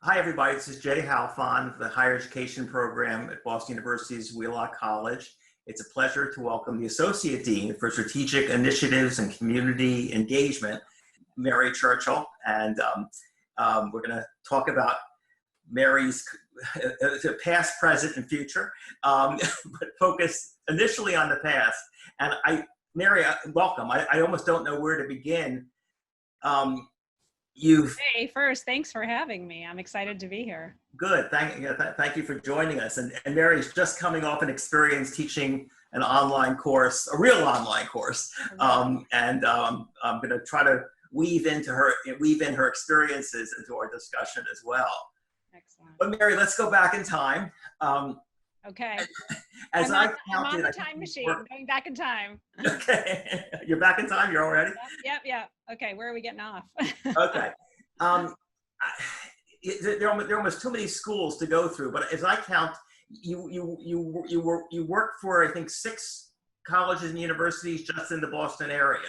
Hi, everybody. This is Jay Halfond, the Higher Education Program at Boston University's Wheelock College. It's a pleasure to welcome the Associate Dean for Strategic Initiatives and Community Engagement, Mary Churchill. And we're going to talk about Mary's past, present, and future, but focus initially on the past. And Mary, welcome. I almost don't know where to begin. Hey, first, thanks for having me. I'm excited to be here. Good. Thank you for joining us. And Mary's just coming off an experience teaching an online course, a real online course. I'm going to try to weave in her experiences into our discussion as well. Excellent. But Mary, let's go back in time. Okay. I'm on the time machine, going back in time. Okay. You're back in time? You're all ready? Yep. Okay, where are we getting off? Okay. There are almost too many schools to go through, but as I count, you work for, I think, 6 colleges and universities just in the Boston area.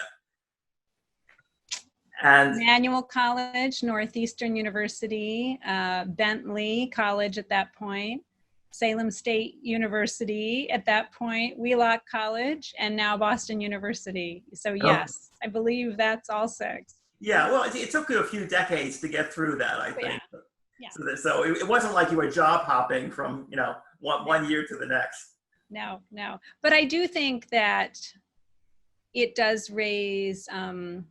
And Emmanuel College, Northeastern University, Bentley College at that point, Salem State University at that point, Wheelock College, and now Boston University. So yes, I believe that's all 6. Yeah, well, it took you a few decades to get through that, I think. Yeah. So it wasn't like you were job hopping from, one year to the next. No. But I do think that it does raise a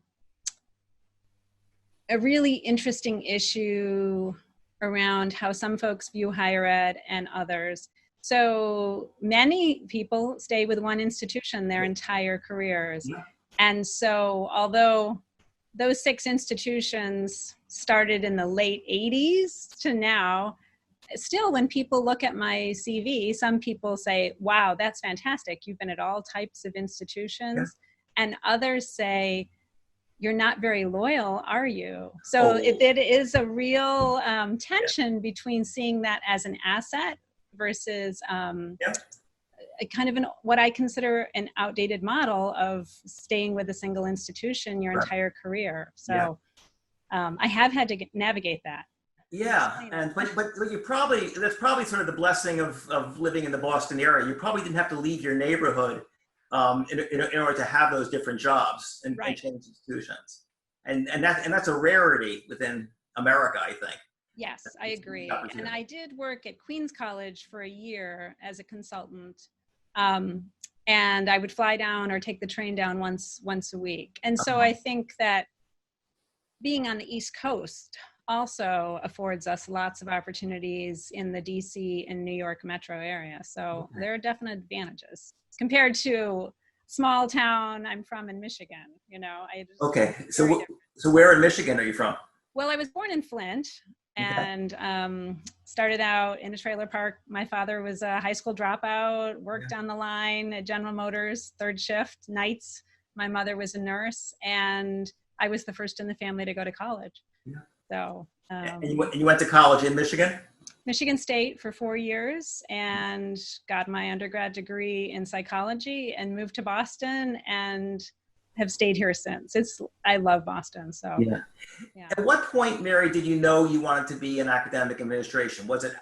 really interesting issue around how some folks view higher ed and others. So many people stay with one institution their entire careers. Yeah. And so although those 6 institutions started in the late 80s to now, still when people look at my CV, some people say, wow, that's fantastic. You've been at all types of institutions. Yeah. And others say, you're not very loyal, are you? So it is a real tension between seeing that as an asset versus a kind of what I consider an outdated model of staying with a single institution your entire career. So I have had to navigate that. Yeah, but you that's probably sort of the blessing of living in the Boston area. You probably didn't have to leave your neighborhood in order to have those different jobs and change institutions, and that's a rarity within America, I think. Yes, I agree. And I did work at Queens College for a year as a consultant, and I would fly down or take the train down once a week. And so I think that being on the East Coast also affords us lots of opportunities in the DC and New York metro area. So there are definite advantages compared to small town I'm from in Michigan, So where in Michigan are you from? Well, I was born in Flint and started out in a trailer park. My father was a high school dropout, worked on the line at General Motors, 3rd shift, nights. My mother was a nurse, and I was the first in the family to go to college. Yeah. So, and you went to college in Michigan? Michigan State for 4 years and got my undergrad degree in psychology and moved to Boston and have stayed here since. I love Boston. So yeah. At what point, Mary, did you know you wanted to be in academic administration? Did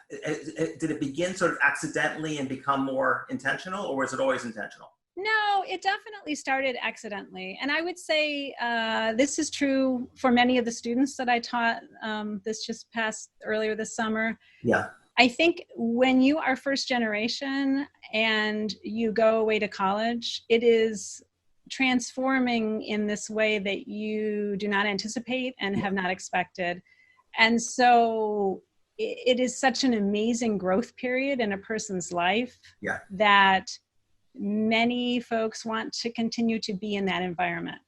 it begin sort of accidentally and become more intentional, or was it always intentional? No, it definitely started accidentally. And I would say this is true for many of the students that I taught this just passed earlier this summer. Yeah. I think when you are first generation and you go away to college, it is transforming in this way that you do not anticipate and have not expected. And so it is such an amazing growth period in a person's life that many folks want to continue to be in that environment,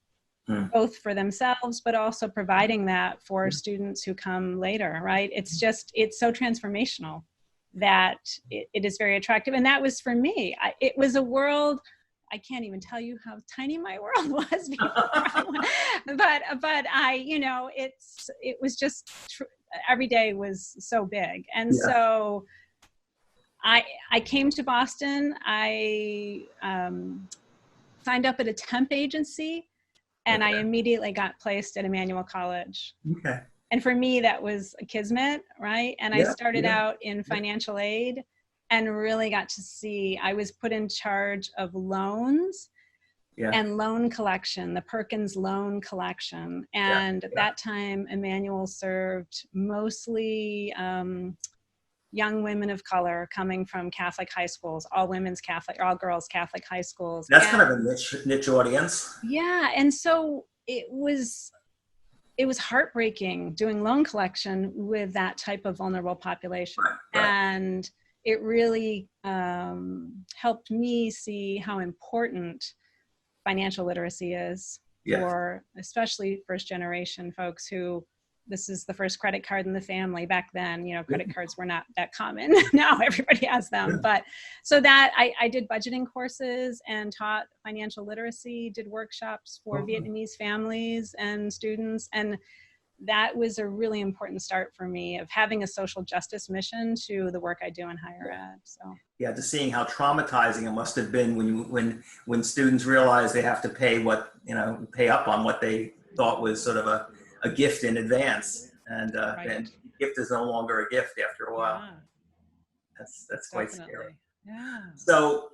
both for themselves, but also providing that for students who come later, right? It's so transformational that it is very attractive. And that was for me. It was a world, I can't even tell you how tiny my world was before. but it was just, every day was so big. And so I came to Boston. I signed up at a temp agency, and I immediately got placed at Emmanuel College. Okay. And for me, that was a kismet, right? And I Yeah, started yeah, out in financial aid and really got to see, I was put in charge of loans yeah, and loan collection, the Perkins loan collection. yeah, And at yeah. that time, Emmanuel served mostly young women of color coming from Catholic high schools, all women's Catholic, all girls Catholic high schools. That's kind of a And niche audience. yeah, and so it was heartbreaking doing loan collection with that type of vulnerable population. Right, right. And it really helped me see how important financial literacy is Yeah. for especially first generation folks who this is the first credit card in the family. Back then, credit cards were not that common. Now everybody has them. But so that I did budgeting courses and taught financial literacy, did workshops for Vietnamese families and students. And that was a really important start for me of having a social justice mission to the work I do in higher ed. So Yeah, just seeing how traumatizing it must have been when students realize they have to pay up on what they thought was sort of a gift in advance, and right. then gift is no longer a gift after a while. Yeah, That's quite definitely. scary. Yeah. So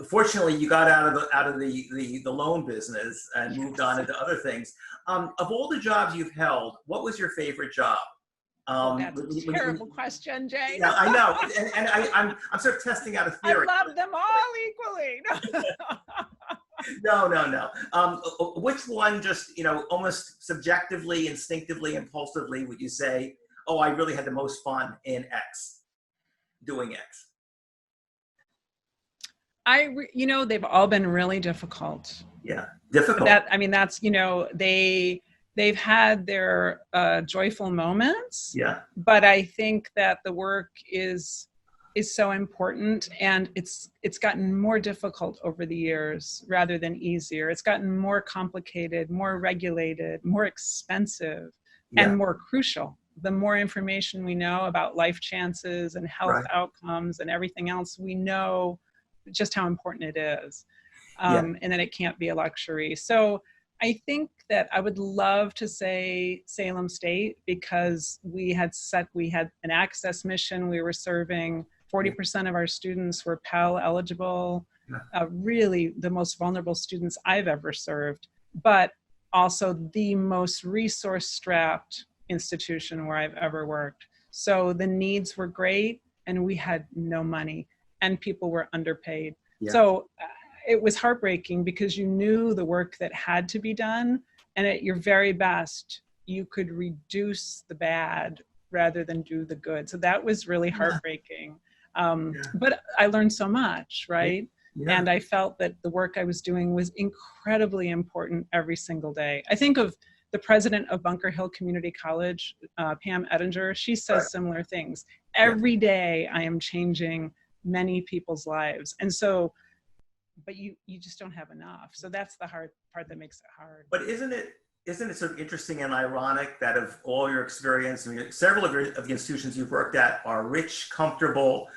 fortunately, you got out of the loan business and moved on into other things. Of all the jobs you've held, what was your favorite job? That's a terrible question, Jay. Yeah, I know, and I'm sort of testing out a theory. I love them all equally. No. Which one, just almost subjectively, instinctively, impulsively, would you say, "Oh, I really had the most fun in X, doing X"? They've all been really difficult. Yeah, difficult. That's they've had their joyful moments. Yeah. But I think that the work is so important, and it's gotten more difficult over the years rather than easier. It's gotten more complicated, more regulated, more expensive, and more crucial. The more information we know about life chances and health outcomes and everything else, we know just how important it is, and that it can't be a luxury. So I think that I would love to say Salem State, because we had an access mission. We were serving 40% of our students were Pell eligible, really the most vulnerable students I've ever served, but also the most resource-strapped institution where I've ever worked. So the needs were great, and we had no money, and people were underpaid. Yeah. So it was heartbreaking, because you knew the work that had to be done, and at your very best, you could reduce the bad rather than do the good. So that was really heartbreaking. But I learned so much, right? Yeah. And I felt that the work I was doing was incredibly important every single day. I think of the president of Bunker Hill Community College, Pam Ettinger. She says similar things. Every day I am changing many people's lives. And so, but you just don't have enough. So that's the hard part that makes it hard. But isn't it sort of interesting and ironic that of all your experience, several of the institutions you've worked at are rich, comfortable,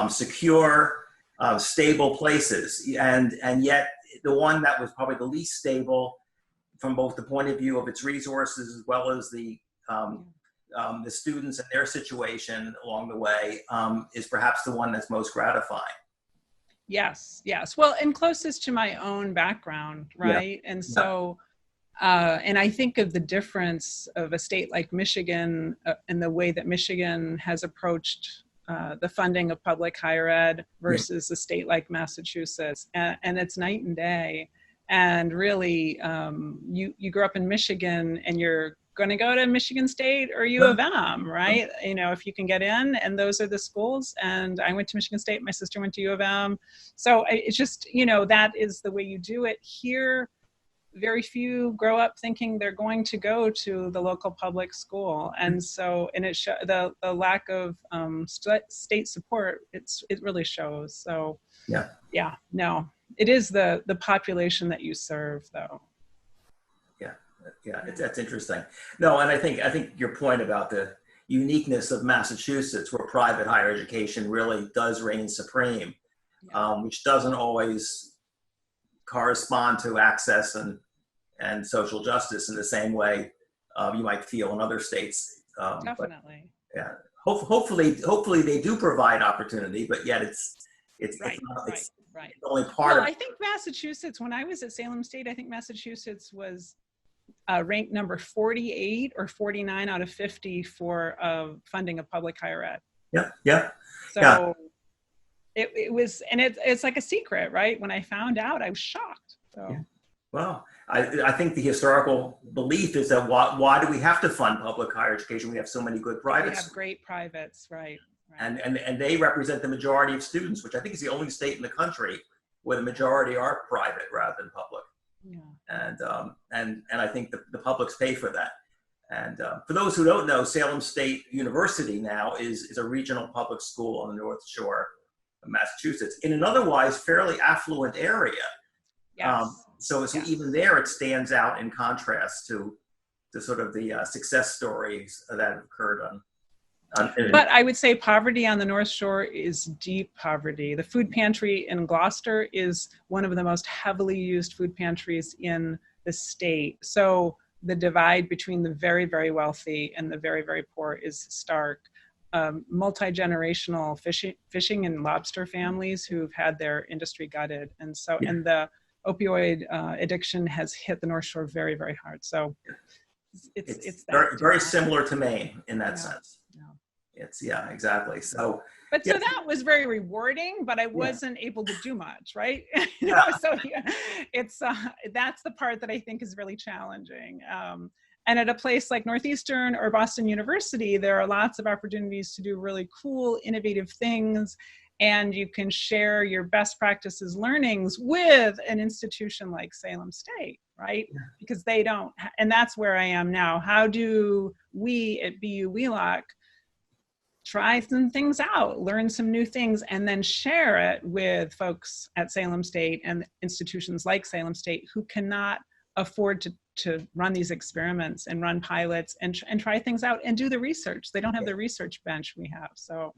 secure, stable places, and yet the one that was probably the least stable from both the point of view of its resources as well as the students and their situation along the way is perhaps the one that's most gratifying. Yes. Well, and closest to my own background, right? Yeah. And so, and I think of the difference of a state like Michigan and the way that Michigan has approached the funding of public higher ed versus a state like Massachusetts, and it's night and day. And really, you grew up in Michigan, and you're going to go to Michigan State or U of M, right? If you can get in, and those are the schools. And I went to Michigan State, my sister went to U of M. So it's just, that is the way you do it. Here, very few grow up thinking they're going to go to the local public school. And so, and the lack of state support, it really shows. So no, it is the population that you serve, though. Yeah, that's interesting. No, and I think your point about the uniqueness of Massachusetts, where private higher education really does reign supreme, which doesn't always correspond to access and social justice in the same way you might feel in other states. Definitely. But, yeah, hopefully they do provide opportunity, but yet it's Right, it's right. only part Well, of. I think Massachusetts, when I was at Salem State, I think Massachusetts was ranked number 48 or 49 out of 50 for funding of public higher ed. Yeah, yeah, So yeah. it was, and it's like a secret, right? When I found out, I was shocked. So. Yeah. Well, I think the historical belief is that why do we have to fund public higher education? We have so many good private We have schools. great privates, right? And they represent the majority of students, which I think is the only state in the country where the majority are private rather than public. Yeah. And I think the publics pay for that. And for those who don't know, Salem State University now is a regional public school on the North Shore of Massachusetts in an otherwise fairly affluent area. Yes. So yes. even there, it stands out in contrast to sort of the success stories that have occurred on. But I would say poverty on the North Shore is deep poverty. The food pantry in Gloucester is one of the most heavily used food pantries in the state. So the divide between the very, very wealthy and the very, very poor is stark. Multi-generational fishing and lobster families who've had their industry gutted. And so, and the opioid addiction has hit the North Shore very, very hard. So it's very similar to Maine in that sense. Yeah. Exactly. So, so that was very rewarding, but I wasn't able to do much, right? So it's that's the part that I think is really challenging. And at a place like Northeastern or Boston University, there are lots of opportunities to do really cool, innovative things, and you can share your best practices learnings with an institution like Salem State, right? Yeah. Because they don't, and that's where I am now. How do we at BU Wheelock try some things out, learn some new things, and then share it with folks at Salem State and institutions like Salem State who cannot afford to run these experiments and run pilots and try things out and do the research. They don't have the research bench we have. So,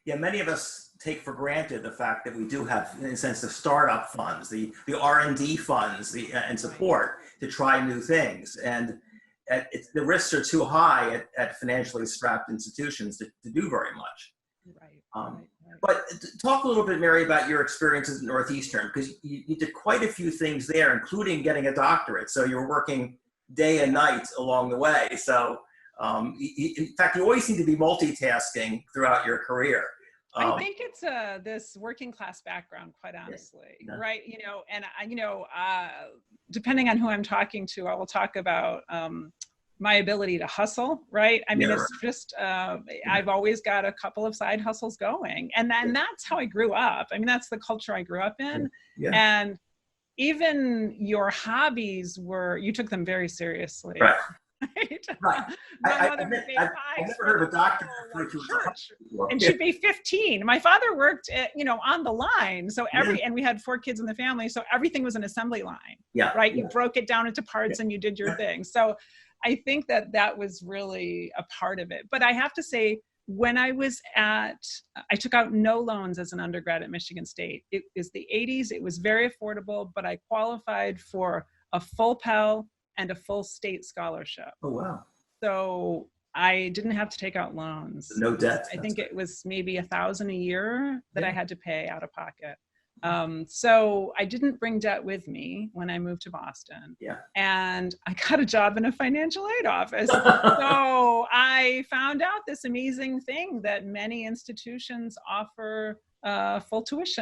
yeah, many of us take for granted the fact that we do have, in a sense, the startup funds, the R&D funds, and support to try new things. And the risks are too high at financially strapped institutions to do very much. Right. But talk a little bit, Mary, about your experiences at Northeastern, because you did quite a few things there, including getting a doctorate. So you were working day and night along the way. So in fact, you always seem to be multitasking throughout your career. I think it's this working class background, quite honestly, right? Depending on who I'm talking to, I will talk about my ability to hustle, right? I mean, it's just, I've always got a couple of side hustles going. And then that's how I grew up. I mean, that's the culture I grew up in. Yeah. And even your hobbies you took them very seriously. Right. Right. I've never heard of a doctor and she'd be 15. My father worked on the line. So and we had 4 kids in the family. So everything was an assembly line, right? You broke it down into parts and you did your thing. So I think that was really a part of it. But I have to say, when I took out no loans as an undergrad at Michigan State. It was the 80s. It was very affordable, but I qualified for a full Pell and a full state scholarship. Oh, wow. So I didn't have to take out loans. No debt. I think it was maybe $1,000 a year that I had to pay out of pocket. So I didn't bring debt with me when I moved to Boston. Yeah. And I got a job in a financial aid office. So I found out this amazing thing that many institutions offer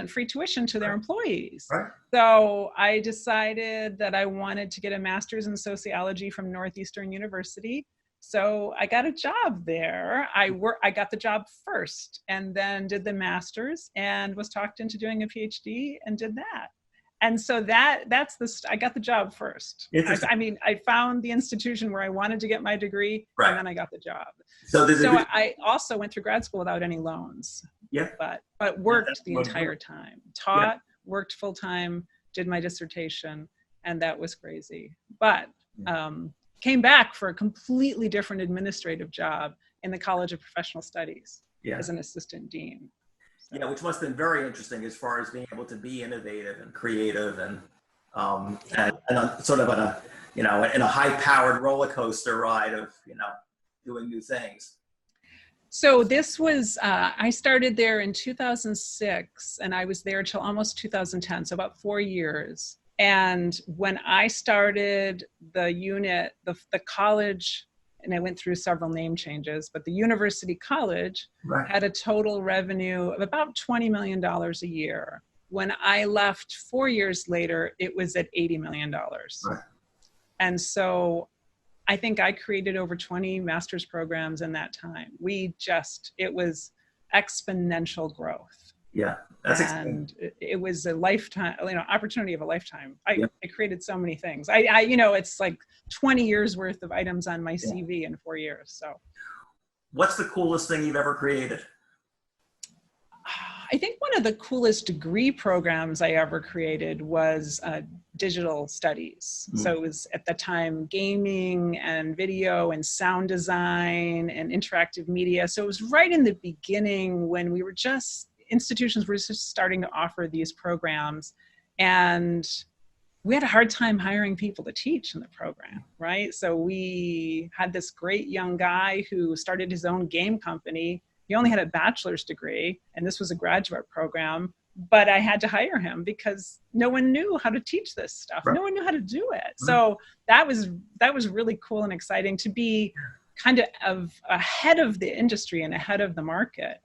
free tuition to their employees. Right. So I decided that I wanted to get a master's in sociology from Northeastern University. So I got a job there. I got the job first and then did the master's and was talked into doing a PhD and did that. And so I got the job first. I found the institution where I wanted to get my degree, and then I got the job. So I also went through grad school without any loans. Yeah. But worked the entire time. Taught, worked full time, did my dissertation, and that was crazy. But came back for a completely different administrative job in the College of Professional Studies as an assistant dean. So. Yeah, which must have been very interesting as far as being able to be innovative and creative and on sort of you know, in a high-powered roller coaster ride of, you know, doing new things. So this was, I started there in 2006 and I was there till almost 2010, so about 4 years. And when I started the unit, the college, and I went through several name changes, but the university college Right. had a total revenue of about $20 million a year. When I left 4 years later, it was at $80 million. Right. And so I think I created over 20 master's programs in that time. It was exponential growth. Yeah, that's and it was a lifetime, you know, opportunity of a lifetime. I created so many things. You know, it's like 20 years worth of items on my CV in 4 years. So, what's the coolest thing you've ever created? I think one of the coolest degree programs I ever created was digital studies. Mm-hmm. So it was at the time gaming and video and sound design and interactive media. So it was right in the beginning when institutions were just starting to offer these programs, and we had a hard time hiring people to teach in the program, right? So we had this great young guy who started his own game company. He only had a bachelor's degree, and this was a graduate program, but I had to hire him because no one knew how to teach this stuff. Right. No one knew how to do it. So that was really cool and exciting to be kind of ahead of the industry and ahead of the market,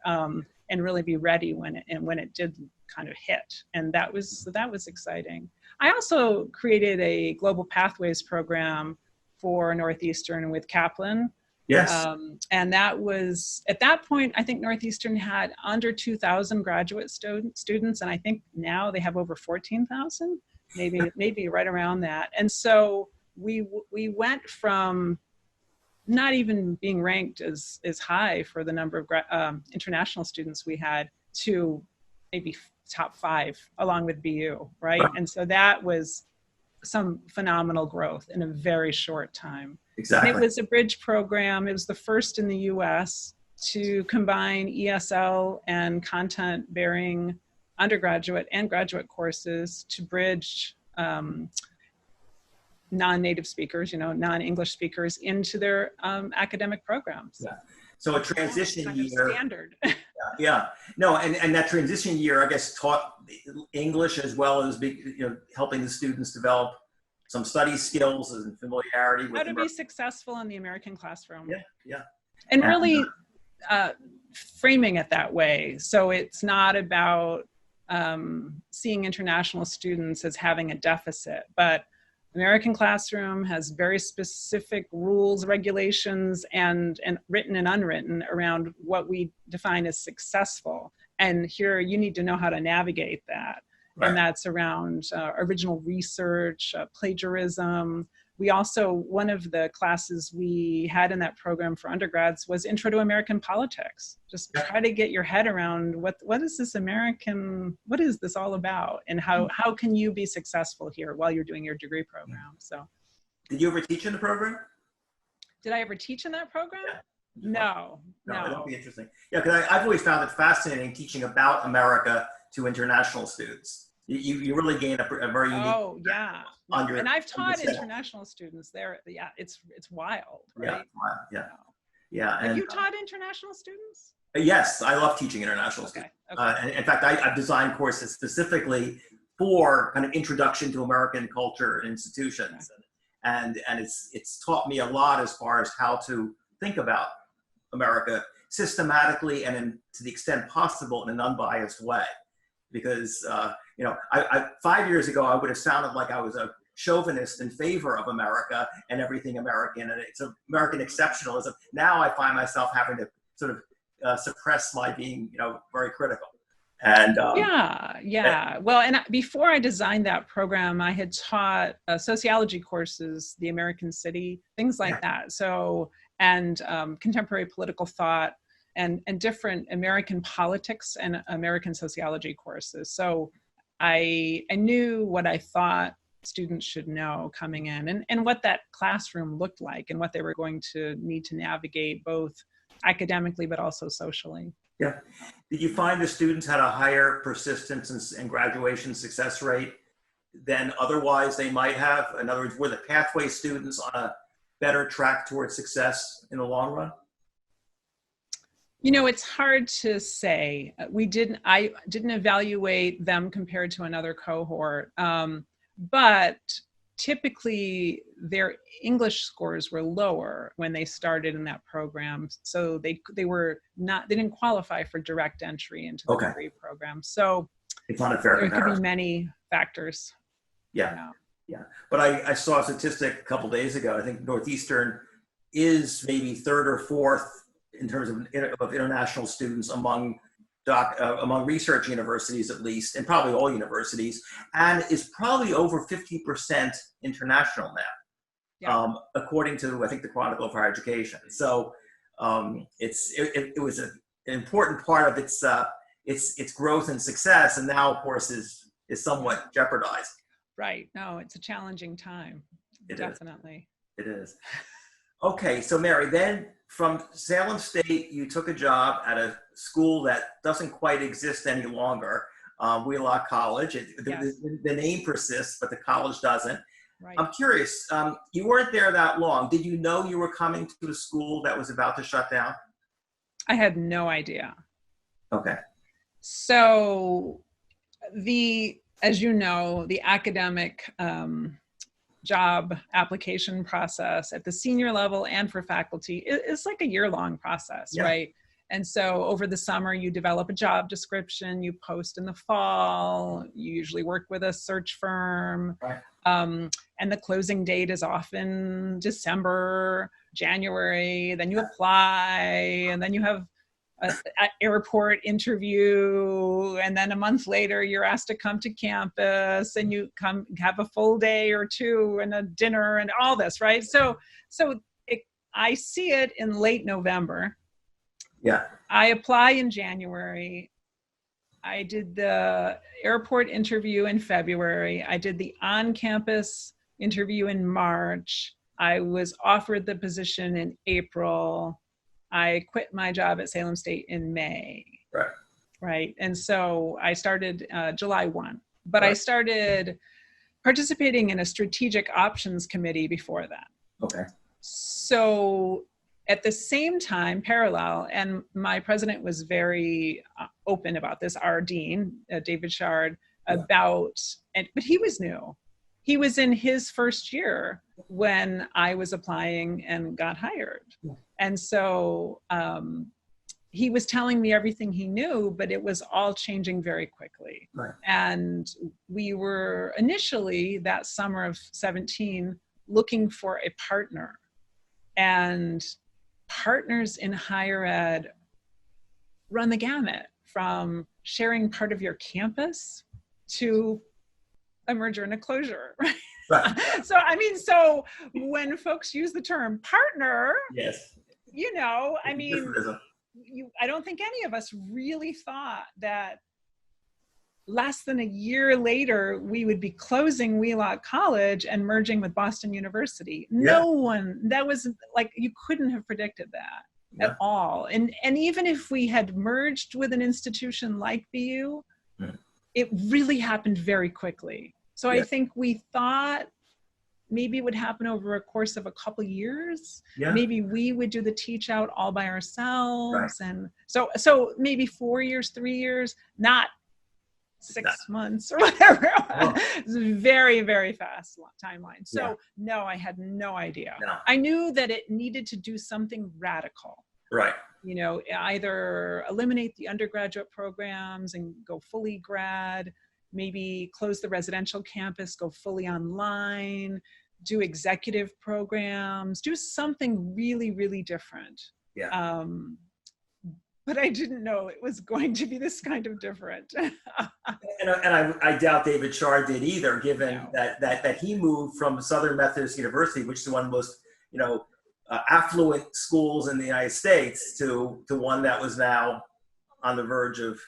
and really be ready when it did kind of hit. And that was exciting. I also created a Global Pathways program for Northeastern with Kaplan. Yes. And that was, at that point, I think Northeastern had under 2,000 graduate students, and I think now they have over 14,000, maybe right around that. And so we went from not even being ranked as high for the number of international students we had to maybe top 5 along with BU, right? And so that was some phenomenal growth in a very short time. Exactly. And it was a bridge program. It was the first in the US to combine ESL and content-bearing undergraduate and graduate courses to bridge non-native speakers, you know, non-English speakers into their academic programs. Yeah. So a transition kind year. Of standard. Yeah. No, and that transition year, I guess, taught English as well as helping the students develop some study skills and familiarity with how to be successful in the American classroom. Yeah. And really framing it that way. So it's not about seeing international students as having a deficit, but American classroom has very specific rules, regulations, and written and unwritten around what we define as successful. And here you need to know how to navigate that. Right. And that's around original research, plagiarism. We also, one of the classes we had in that program for undergrads was Intro to American Politics. Just try to get your head around what is this all about? And how can you be successful here while you're doing your degree program? So, did you ever teach in the program? Did I ever teach in that program? Yeah. No. That'll be interesting. Yeah, because I've always found it fascinating teaching about America to international students. You really gain a very unique. Oh yeah, and I've taught international students there. Yeah, it's wild, right? Yeah. Have you taught international students? Yes, I love teaching international students. And in fact, I've designed courses specifically for kind of introduction to American culture and institutions, and it's taught me a lot as far as how to think about America systematically and to the extent possible in an unbiased way, because. I 5 years ago, I would have sounded like I was a chauvinist in favor of America and everything American, and it's American exceptionalism. Now I find myself having to sort of suppress my being, very critical. And well, and before I designed that program, I had taught sociology courses, the American City, things like that. So, and contemporary political thought and different American politics and American sociology courses. So I knew what I thought students should know coming in and what that classroom looked like and what they were going to need to navigate both academically but also socially. Yeah. Did you find the students had a higher persistence and graduation success rate than otherwise they might have? In other words, were the pathway students on a better track towards success in the long run? You know, it's hard to say. I didn't evaluate them compared to another cohort, but typically their English scores were lower when they started in that program, so they didn't qualify for direct entry into the degree program. So it's not a fair comparison. There could be many factors. Yeah. But I saw a statistic a couple days ago. I think Northeastern is maybe third or fourth in terms of international students among research universities, at least, and probably all universities, and is probably over 50% international now, according to, I think, the Chronicle of Higher Education. So it was an important part of its growth and success, and now, of course, is somewhat jeopardized. Right. No, it's a challenging time. Definitely. It is. Okay, so Mary, then from Salem State, you took a job at a school that doesn't quite exist any longer, Wheelock College. The name persists, but the college doesn't. Right. I'm curious, you weren't there that long. Did you know you were coming to a school that was about to shut down? I had no idea. Okay. So as you know, the academic job application process at the senior level and for faculty is like a year-long process, right? And so over the summer, you develop a job description, you post in the fall, you usually work with a search firm, right. And the closing date is often December, January, then you apply, and then you have an airport interview, and then a month later you're asked to come to campus, and you come have a full day or two and a dinner and all this, right? So I see it in late November. Yeah. I apply in January. I did the airport interview in February. I did the on-campus interview in March. I was offered the position in April. I quit my job at Salem State in May. Right. Right. And so I started July 1, but I started participating in a strategic options committee before that. Okay. So at the same time, parallel, and my president was very open about this, our dean, David Shard, but he was new. He was in his first year when I was applying and got hired. Yeah. And so he was telling me everything he knew, but it was all changing very quickly. Right. And we were initially, that summer of 17, looking for a partner. And partners in higher ed run the gamut from sharing part of your campus to a merger and a closure. Right. So when folks use the term partner, yes, I don't think any of us really thought that less than a year later, we would be closing Wheelock College and merging with Boston University. Yeah. No one, that was like, you couldn't have predicted that at all. And even if we had merged with an institution like BU, it really happened very quickly. So I think we thought maybe it would happen over a course of a couple of years. Yeah. Maybe we would do the teach out all by ourselves. Right. And so maybe 4 years, 3 years, not 6 months or whatever. Oh. It's a very, very fast timeline. So no, I had no idea. No. I knew that it needed to do something radical. Right. Either eliminate the undergraduate programs and go fully grad, maybe close the residential campus, go fully online, do executive programs, do something really, really different. Yeah. But I didn't know it was going to be this kind of different. and I doubt David Shard did either, given that he moved from Southern Methodist University, which is one of the most, affluent schools in the United States, to one that was now on the verge of,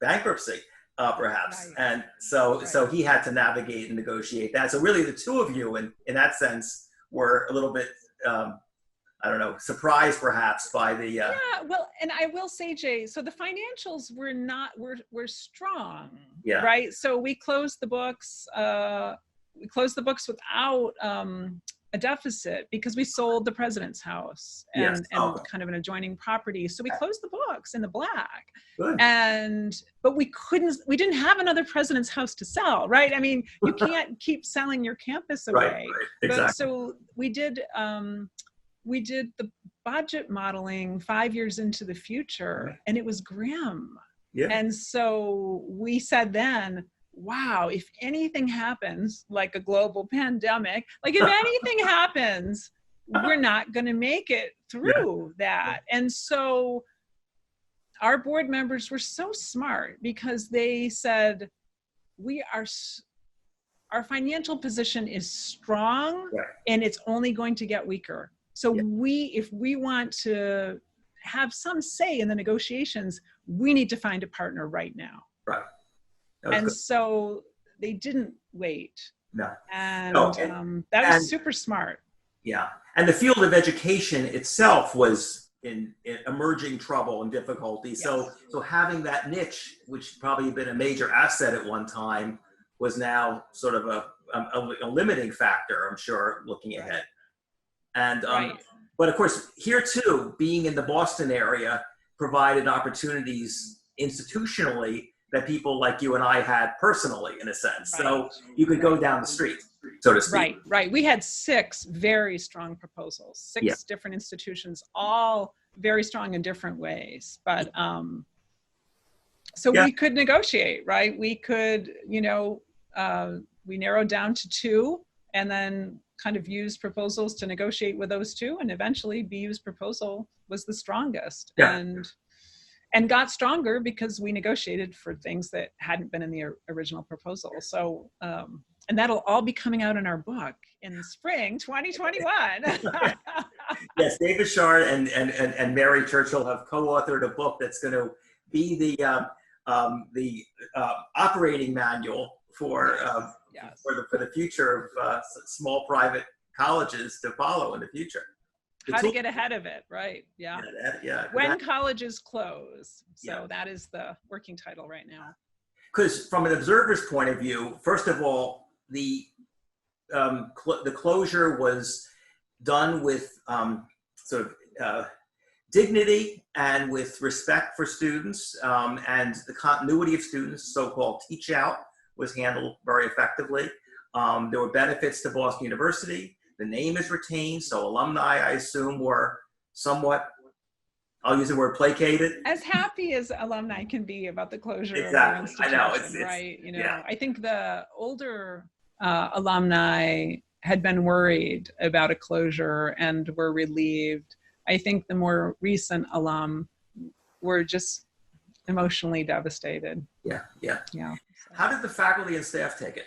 bankruptcy, perhaps. Right. And so he had to navigate and negotiate that. So really the two of you, in that sense, were a little bit, surprised perhaps by the... Yeah, well, and I will say, Jay, so the financials were strong. Yeah. Right. So we closed the books. Without a deficit because we sold the president's house Yes. and Okay. kind of an adjoining property. So we closed the books in the black. Good. But we didn't have another president's house to sell, right? I mean, you can't keep selling your campus away. Right. Exactly. But so we did the budget modeling 5 years into the future, and it was grim. Yeah. And so we said then, wow, if anything happens, like a global pandemic, like if anything happens, we're not going to make it through that. And so our board members were so smart because they said, our financial position is strong and it's only going to get weaker. So if we want to have some say in the negotiations, we need to find a partner right now. Right. And so they didn't wait. No. And that was super smart. Yeah. And the field of education itself was in emerging trouble and difficulty. Yes. So having that niche, which probably had been a major asset at one time, was now sort of a limiting factor, I'm sure, looking ahead. And but of course, here too, being in the Boston area provided opportunities institutionally that people like you and I had personally, in a sense. So you could go down the street, so to speak. Right. We had 6 very strong proposals, 6 different institutions, all very strong in different ways. But we could negotiate, right? We could, we narrowed down to 2 and then kind of used proposals to negotiate with those 2. And eventually BU's proposal was the strongest. Yeah. And got stronger because we negotiated for things that hadn't been in the original proposal. So, and that'll all be coming out in our book in spring 2021. Yes, David Shard and Mary Churchill have co-authored a book that's going to be the operating manual for the future of small private colleges to follow in the future. How to get ahead of it, right? Yeah. When colleges close. So that is the working title right now. Because from an observer's point of view, first of all, the closure was done with dignity and with respect for students, and the continuity of students, so-called teach out, was handled very effectively. There were benefits to Boston University. The name is retained, so alumni, I assume, were somewhat, I'll use the word placated. As happy as alumni can be about the closure of their institution, I know, it's right? I think the older alumni had been worried about a closure and were relieved. I think the more recent alum were just emotionally devastated. Yeah. So. How did the faculty and staff take it?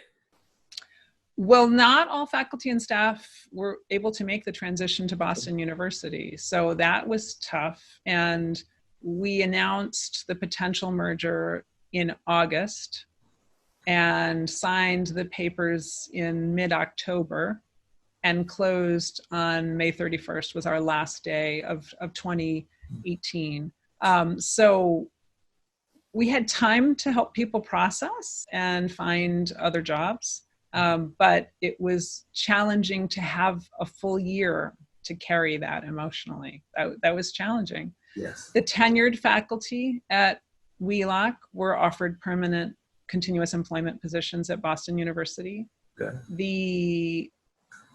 Well, not all faculty and staff were able to make the transition to Boston University. So that was tough. And we announced the potential merger in August and signed the papers in mid-October and closed on May 31st was our last day of 2018. So we had time to help people process and find other jobs. But it was challenging to have a full year to carry that emotionally. That was challenging. Yes. The tenured faculty at Wheelock were offered permanent continuous employment positions at Boston University. Good. The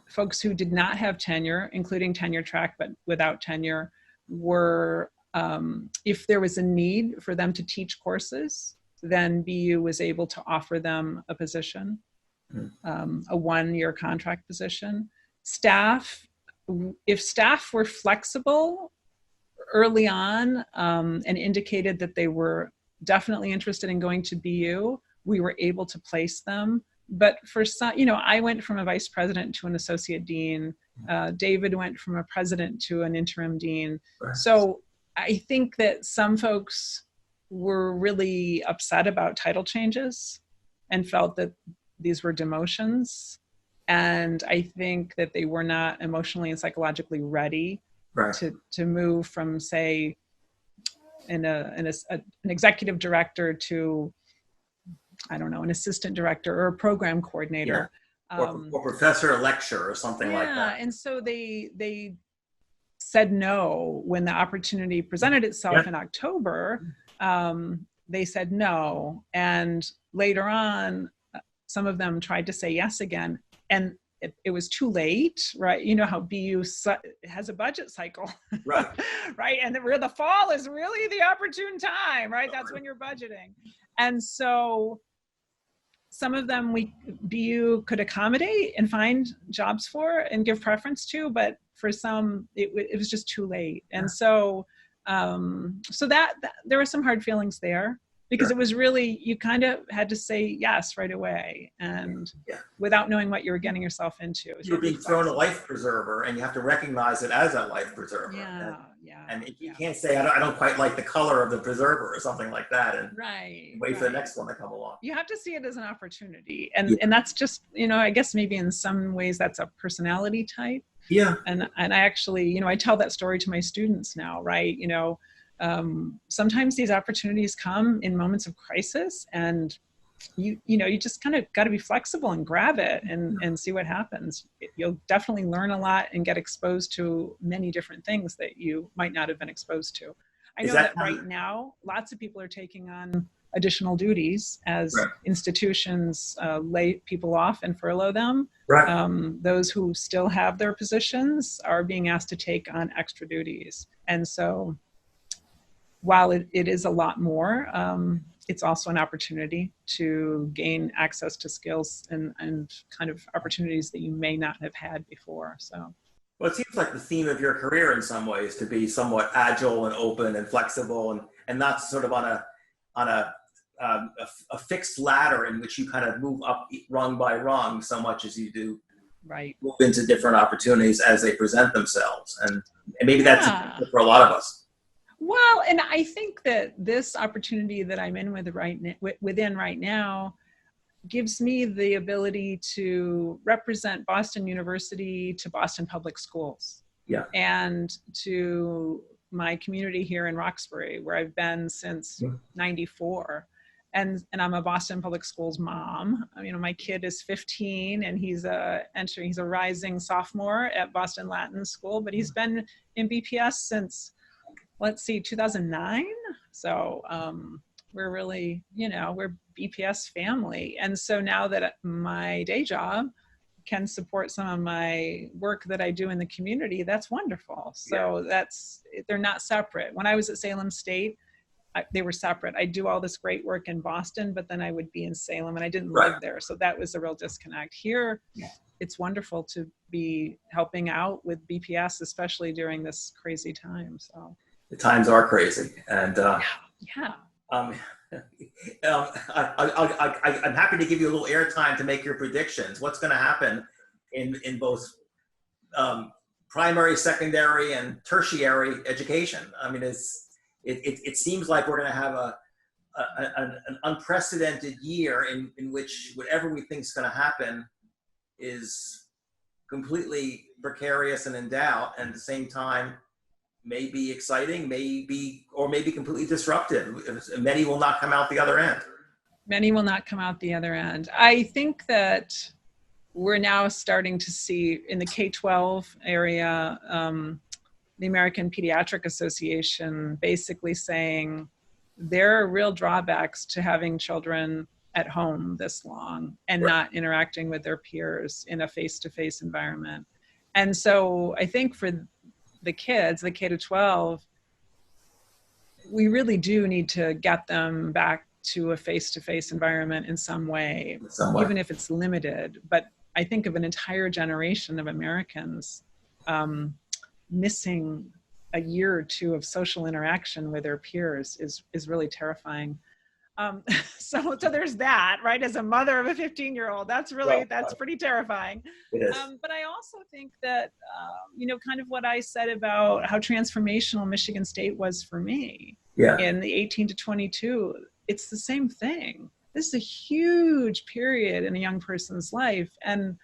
folks who did not have tenure, including tenure track but without tenure, were, if there was a need for them to teach courses, then BU was able to offer them a position. A 1-year contract position. Staff, if staff were flexible early on and indicated that they were definitely interested in going to BU, we were able to place them. But for some, I went from a vice president to an associate dean. David went from a president to an interim dean. Right. So I think that some folks were really upset about title changes and felt that these were demotions. And I think that they were not emotionally and psychologically ready to move from, say, an executive director to I don't know, an assistant director or a program coordinator. Or professor or lecturer or something like that. And so they said no when the opportunity presented itself in October. They said no, and later on, some of them tried to say yes again, and it was too late, right? You know how BU has a budget cycle, right? Right, and the fall is really the opportune time, right? That's when you're budgeting, and so some of them BU could accommodate and find jobs for and give preference to, but for some it was just too late, and so that there were some hard feelings there. Because it was really, you kind of had to say yes right away, and without knowing what you were getting yourself into. You're being thrown a life preserver, and you have to recognize it as a life preserver. And you can't say, I don't quite like the color of the preserver or something like that, and wait for the next one to come along. You have to see it as an opportunity, and that's just, I guess maybe in some ways that's a personality type. Yeah. And I actually, I tell that story to my students now, right? Sometimes these opportunities come in moments of crisis, and you just kind of got to be flexible and grab it and see what happens. You'll definitely learn a lot and get exposed to many different things that you might not have been exposed to. I know that right now, lots of people are taking on additional duties as institutions lay people off and furlough them. Those who still have their positions are being asked to take on extra duties. And so while it is a lot more, it's also an opportunity to gain access to skills and kind of opportunities that you may not have had before. So, well, it seems like the theme of your career in some ways to be somewhat agile and open and flexible, and not sort of on a fixed ladder in which you kind of move up rung by rung so much as you do move into different opportunities as they present themselves, and maybe that's for a lot of us. Well, and I think that this opportunity that I'm in within right now gives me the ability to represent Boston University to Boston Public Schools. And to my community here in Roxbury, where I've been since '94. And I'm a Boston Public Schools mom. My kid is 15, and he's a rising sophomore at Boston Latin School, but he's been in BPS since, 2009. So we're really, we're BPS family. And so now that my day job can support some of my work that I do in the community, that's wonderful. So they're not separate. When I was at Salem State, they were separate. I do all this great work in Boston, but then I would be in Salem, and I didn't live there. So that was a real disconnect. Here, it's wonderful to be helping out with BPS, especially during this crazy time. So the times are crazy, and I'm happy to give you a little airtime to make your predictions. What's going to happen in both primary, secondary, and tertiary education? It seems like we're going to have an unprecedented year in which whatever we think is going to happen is completely precarious and in doubt, and at the same time may be exciting, maybe completely disruptive. Many will not come out the other end. Many will not come out the other end. I think that we're now starting to see in the K-12 area, the American Pediatric Association basically saying there are real drawbacks to having children at home this long and not interacting with their peers in a face-to-face environment. And so I think for the kids, the K-12, we really do need to get them back to a face-to-face environment in some way, even if it's limited. But I think of an entire generation of Americans missing a year or two of social interaction with their peers is really terrifying. So there's that, right? As a mother of a 15-year-old, that's pretty terrifying. It is. But I also think that, kind of what I said about how transformational Michigan State was for me in the 18 to 22, it's the same thing. This is a huge period in a young person's life. And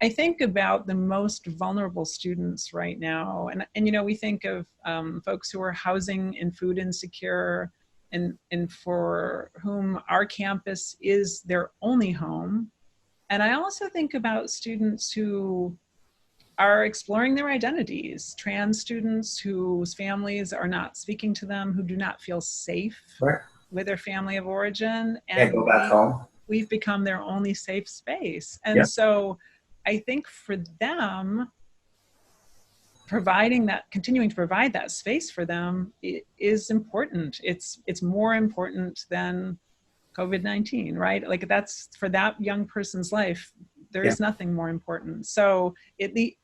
I think about the most vulnerable students right now. And we think of folks who are housing and food insecure, and for whom our campus is their only home. And I also think about students who are exploring their identities, trans students whose families are not speaking to them, who do not feel safe Right. with their family of origin. Can't go back home. We've become their only safe space. And Yeah. so I think for them, continuing to provide that space for them is important. It's more important than COVID-19, right? Like that's for that young person's life, there is nothing more important. So it's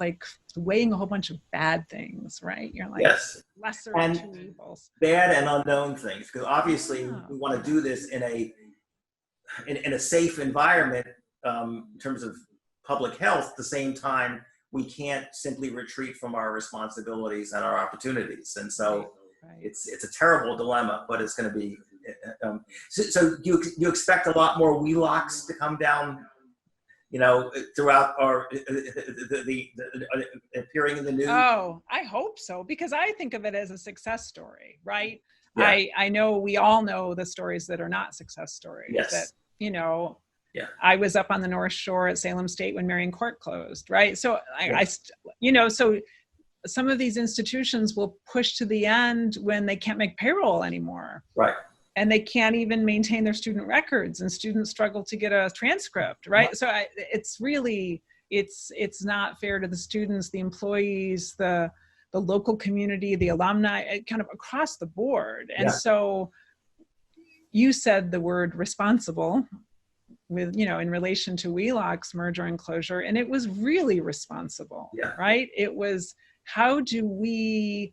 like weighing a whole bunch of bad things, right? You're like, yes, lesser of two evils. Bad and unknown things, because obviously we want to do this in a safe environment in terms of public health. At the same time, we can't simply retreat from our responsibilities and our opportunities. And so it's a terrible dilemma, but it's going to be. So you expect a lot more Wheelocks to come down, throughout our the appearing in the news? Oh, I hope so, because I think of it as a success story, right? Yeah. I know we all know the stories that are not success stories. Yes. That, Yeah. I was up on the North Shore at Salem State when Marion Court closed, right? So so some of these institutions will push to the end when they can't make payroll anymore. Right. And they can't even maintain their student records, and students struggle to get a transcript, right? So it's really, it's not fair to the students, the employees, the local community, the alumni, kind of across the board. And so you said the word responsible with, in relation to Wheelock's merger and closure, and it was really responsible, right? It was, how do we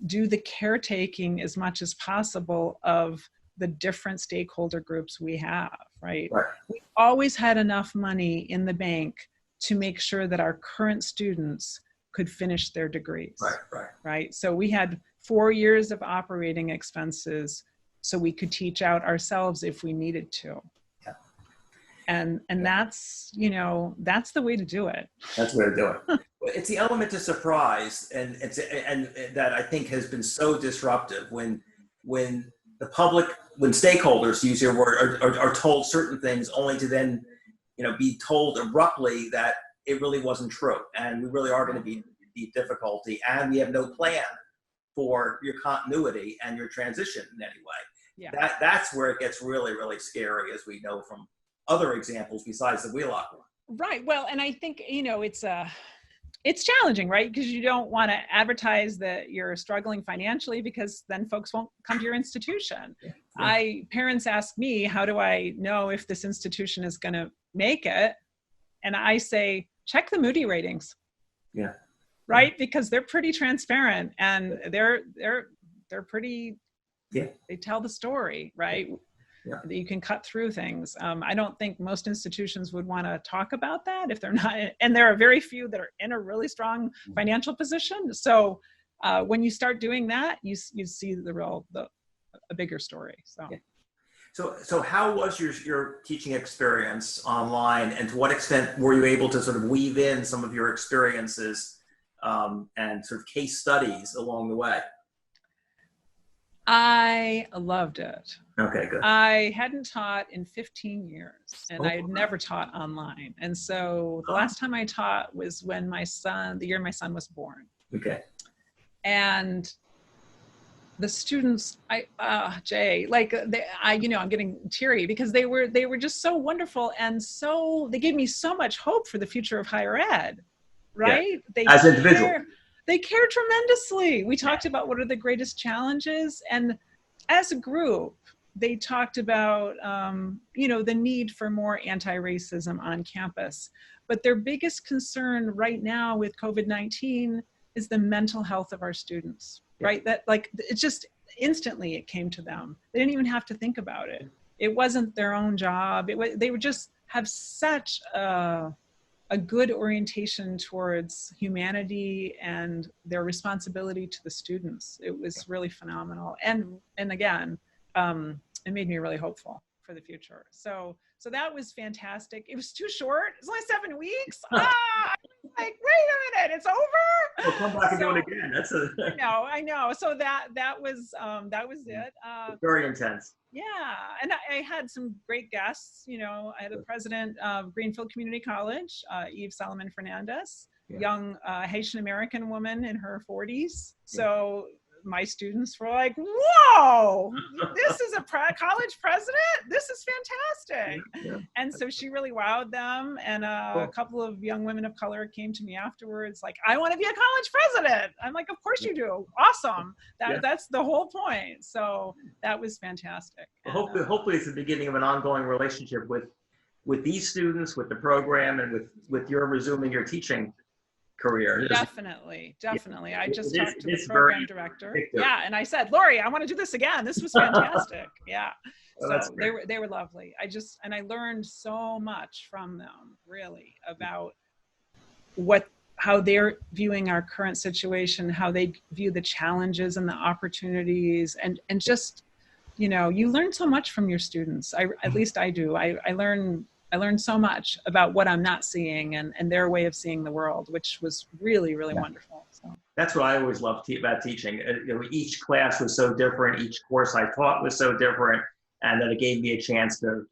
do the caretaking as much as possible of the different stakeholder groups we have, right? We always had enough money in the bank to make sure that our current students could finish their degrees, right? So we had 4 years of operating expenses so we could teach out ourselves if we needed to. And that's, that's the way to do it. That's the way to do it. It's the element of surprise, and that I think has been so disruptive when the public, when stakeholders, to use your word, are told certain things only to then, be told abruptly that it really wasn't true, and we really are going to be deep difficulty, and we have no plan for your continuity and your transition in any way. That's where it gets really, really scary, as we know from other examples besides the Wheelock one. Right. Well, and I think, it's challenging, right? Because you don't want to advertise that you're struggling financially, because then folks won't come to your institution. Parents ask me, how do I know if this institution is going to make it? And I say, check the Moody ratings. Yeah. Right? Because they're pretty transparent, and they're pretty, they tell the story, right? That you can cut through things. I don't think most institutions would want to talk about that if they're not, and there are very few that are in a really strong financial position. So when you start doing that, you see a bigger story. So how was your teaching experience online, and to what extent were you able to sort of weave in some of your experiences and sort of case studies along the way? I loved it. Okay, good. I hadn't taught in 15 years, and I had never taught online. And so the last time I taught was when the year my son was born. Okay. And the students, Jay, I'm getting teary, because they were just so wonderful, and so they gave me so much hope for the future of higher ed, right? As individuals. They care tremendously. We talked about what are the greatest challenges, and as a group, they talked about, the need for more anti-racism on campus. But their biggest concern right now with COVID-19 is the mental health of our students, right? That it just instantly it came to them. They didn't even have to think about it. It wasn't their own job. They would just have such a good orientation towards humanity and their responsibility to the students. It was really phenomenal. And again, it made me really hopeful for the future. So that was fantastic. It was too short. It's only 7 weeks. Like, wait a minute, it's over. We'll come back and do it again. That's I know. So that was it. very intense. Yeah, and I had some great guests. I had the president of Greenfield Community College, Eve Solomon Fernandez, young Haitian American woman in her 40s. So my students were like, whoa, this is a college president? This is fantastic. And so she really wowed them. And a couple of young women of color came to me afterwards, like, I want to be a college president. I'm like, of course you do. Awesome. That's the whole point. So that was fantastic. Well, hopefully it's the beginning of an ongoing relationship with these students, with the program, and with your resuming your teaching career. Definitely. I just talked to the program director. Yeah, and I said, Lori, I want to do this again. This was fantastic. Yeah. So they were lovely. I learned so much from them, really, about how they're viewing our current situation, how they view the challenges and the opportunities, and just, you learn so much from your students. At least I do. I learned so much about what I'm not seeing and their way of seeing the world, which was really, really wonderful. So that's what I always loved about teaching. Each class was so different. Each course I taught was so different, and that it gave me a chance to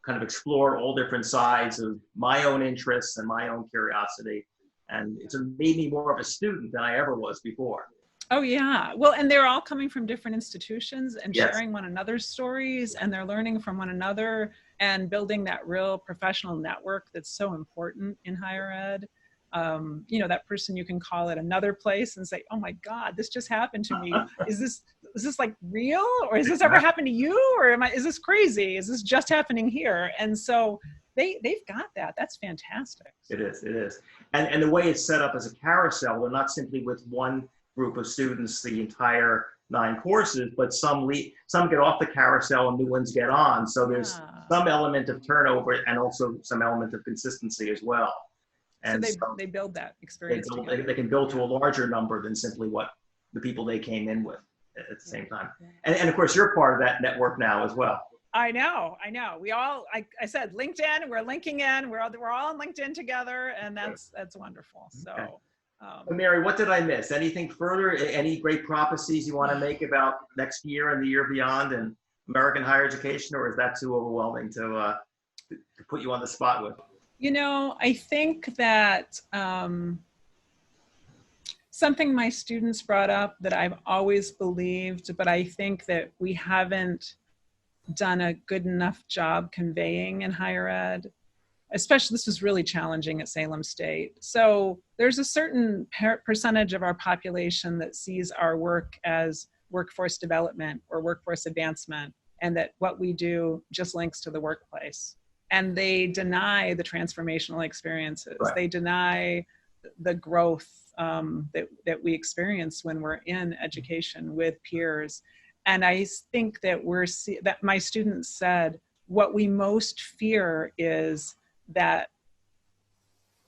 kind of explore all different sides of my own interests and my own curiosity. And it's made me more of a student than I ever was before. Oh, yeah. Well, and they're all coming from different institutions and sharing one another's stories, and they're learning from one another and building that real professional network that's so important in higher ed. That person you can call at another place and say, oh my God, this just happened to me. Is this like real, or has this ever happened to you? Or is this crazy? Is this just happening here? And so they've got that. That's fantastic. It is. And the way it's set up as a carousel, they're not simply with one group of students the entire 9 courses, but some get off the carousel and new ones get on. So there's some element of turnover and also some element of consistency as well. And so they build that experience. They can build to a larger number than simply what the people they came in with at the same time. And of course, you're part of that network now as well. I know. We all, I said, LinkedIn, we're linking in, we're all on LinkedIn together, and that's wonderful. So. Okay. Mary, what did I miss? Anything further? Any great prophecies you want to make about next year and the year beyond and American higher education, or is that too overwhelming to put you on the spot with? I think that something my students brought up that I've always believed, but I think that we haven't done a good enough job conveying in higher ed. Especially, this was really challenging at Salem State. So there's a certain percentage of our population that sees our work as workforce development or workforce advancement, and that what we do just links to the workplace. And they deny the transformational experiences. Right. They deny the growth that we experience when we're in education with peers. And I think that that my students said, what we most fear is that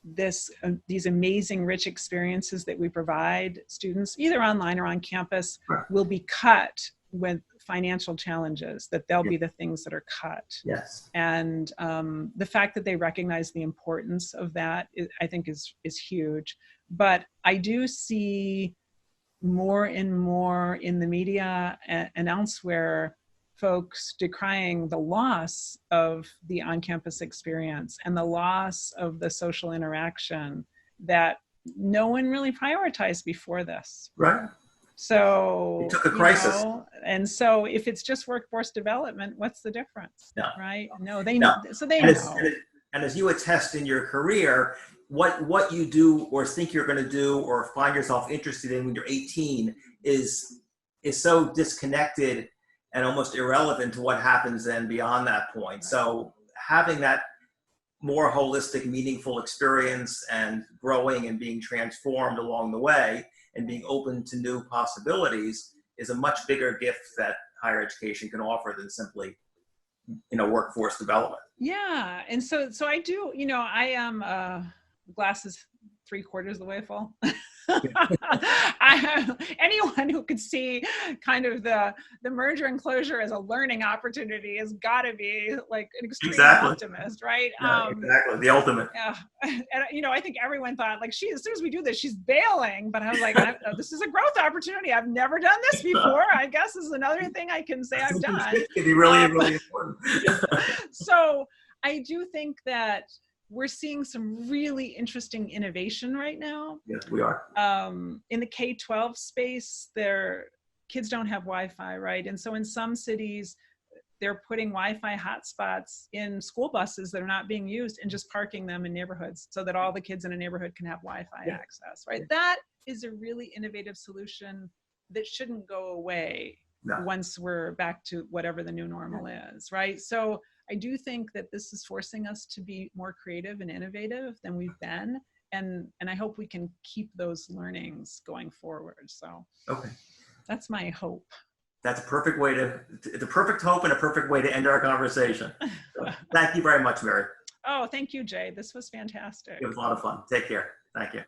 these amazing, rich experiences that we provide students, either online or on campus, will be cut with financial challenges, that they'll be the things that are cut. Yes. And the fact that they recognize the importance of that, I think is huge. But I do see more and more in the media and elsewhere folks decrying the loss of the on-campus experience and the loss of the social interaction that no one really prioritized before this. Right. So it took a crisis. And so if it's just workforce development, what's the difference? No. Right? No, they know. So they know. And as you attest in your career, what you do or think you're going to do or find yourself interested in when you're 18 is so disconnected and almost irrelevant to what happens then beyond that point. So having that more holistic, meaningful experience and growing and being transformed along the way and being open to new possibilities is a much bigger gift that higher education can offer than simply, workforce development. Yeah. And so I do, I am glasses 3/4 of the way full. Anyone who could see kind of the merger and closure as a learning opportunity has got to be like an extreme optimist, right? Yeah, exactly, the ultimate. Yeah, and you know, I think everyone thought like, as soon as we do this, she's bailing. But I was like, this is a growth opportunity. I've never done this before. I guess this is another thing I can say I've done. It can be really, really important. So I do think that we're seeing some really interesting innovation right now. Yes, we are. In the K-12 space, kids don't have Wi-Fi, right? And so in some cities, they're putting Wi-Fi hotspots in school buses that are not being used and just parking them in neighborhoods so that all the kids in a neighborhood can have Wi-Fi access, right? That is a really innovative solution that shouldn't go away once we're back to whatever the new normal is, right? So I do think that this is forcing us to be more creative and innovative than we've been. And I hope we can keep those learnings going forward. So that's my hope. That's a perfect way it's a perfect hope and a perfect way to end our conversation. So, thank you very much, Mary. Oh, thank you, Jay. This was fantastic. It was a lot of fun. Take care. Thank you.